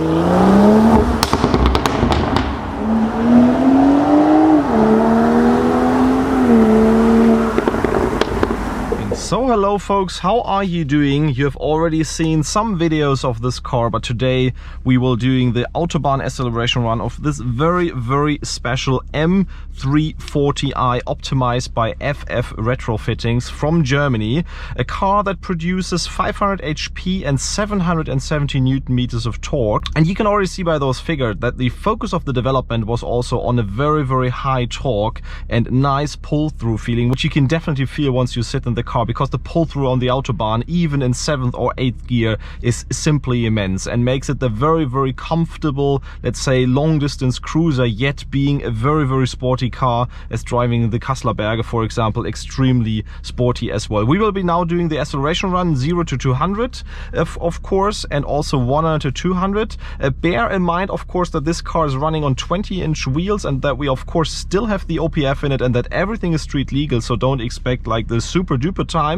So hello folks, how are you doing? You have already seen some videos of this car, but today we will doing the Autobahn acceleration run of this very special M340i optimized by FF Retrofittings from Germany. A car that produces 500 HP and 770 Newton meters of torque. And you can already see by those figures that the focus of the development was also on a very high torque and nice pull-through feeling, which you can definitely feel once you sit in the car, because the pull-through on the Autobahn, even in 7th or 8th gear, is simply immense and makes it a very comfortable, let's say, long-distance cruiser, yet being a very sporty car, as driving the Kassler Berge, for example, extremely sporty as well. We will be now doing the acceleration run 0 to 200, of course, and also 100 to 200. Bear in mind, of course, that this car is running on 20-inch wheels and that we, of course, still have the OPF in it and that everything is street legal, so don't expect like the super duper times.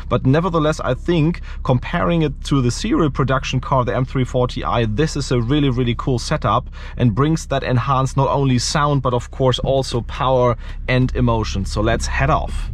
But nevertheless, I think comparing it to the serial production car, the M340i, this is a really cool setup and brings that enhanced not only sound but of course also power and emotion. So let's head off.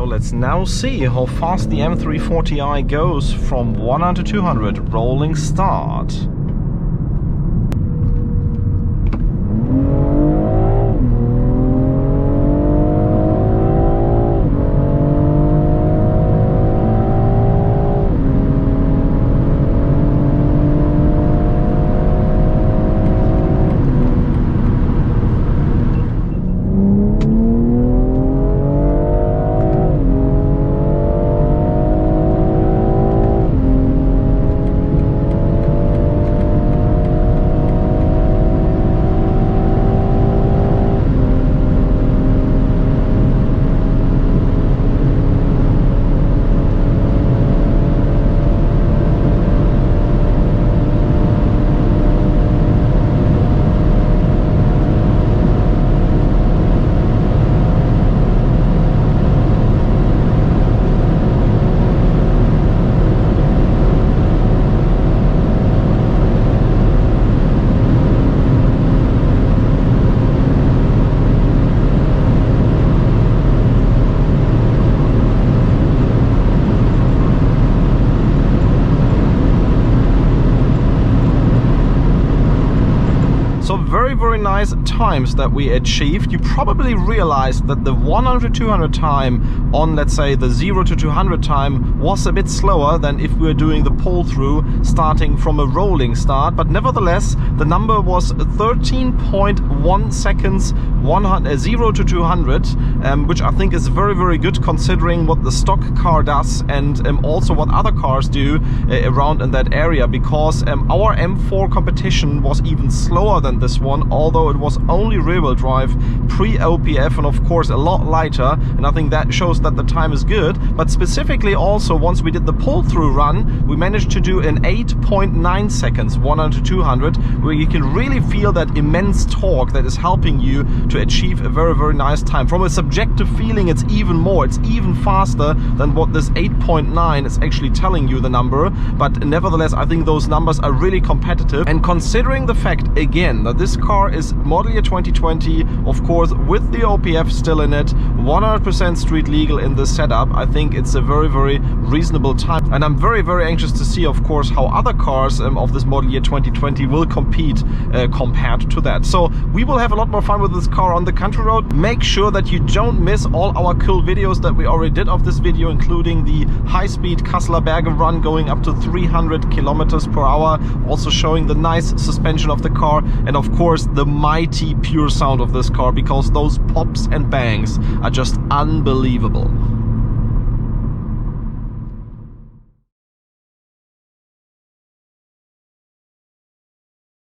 Let's now see how fast the M340i goes from 100 to 200. Rolling start. So very nice times that we achieved. You probably realized that the 100-200 time on, let's say, the 0 to 200 time was a bit slower than if we were doing the pull-through starting from a rolling start, but nevertheless the number was 13.1 seconds 0 to 200, which I think is very good considering what the stock car does and also what other cars do around in that area, because our M4 competition was even slower than this one, although it was only rear-wheel drive, pre-OPF, and of course a lot lighter, and I think that shows that the time is good. But specifically also, once we did the pull-through run, we managed to do in 8.9 seconds 100 to 200, where you can really feel that immense torque that is helping you to achieve a very nice time. From a subjective feeling, it's even more, it's even faster than what this 8.9 is actually telling you the number, but nevertheless I think those numbers are really competitive. And considering the fact again that this car is model year 2020, of course, with the OPF still in it, 100% street legal in this setup. I think it's a very, very reasonable time. And I'm very, very anxious to see, of course, how other cars of this model year 2020 will compete compared to that. So we will have a lot more fun with this car on the country road. Make sure that you don't miss all our cool videos that we already did of this video, including the high-speed Kasseler Berge run going up to 300 kilometers per hour, also showing the nice suspension of the car, and of course the mighty pure sound of this car, because those pops and bangs are just unbelievable.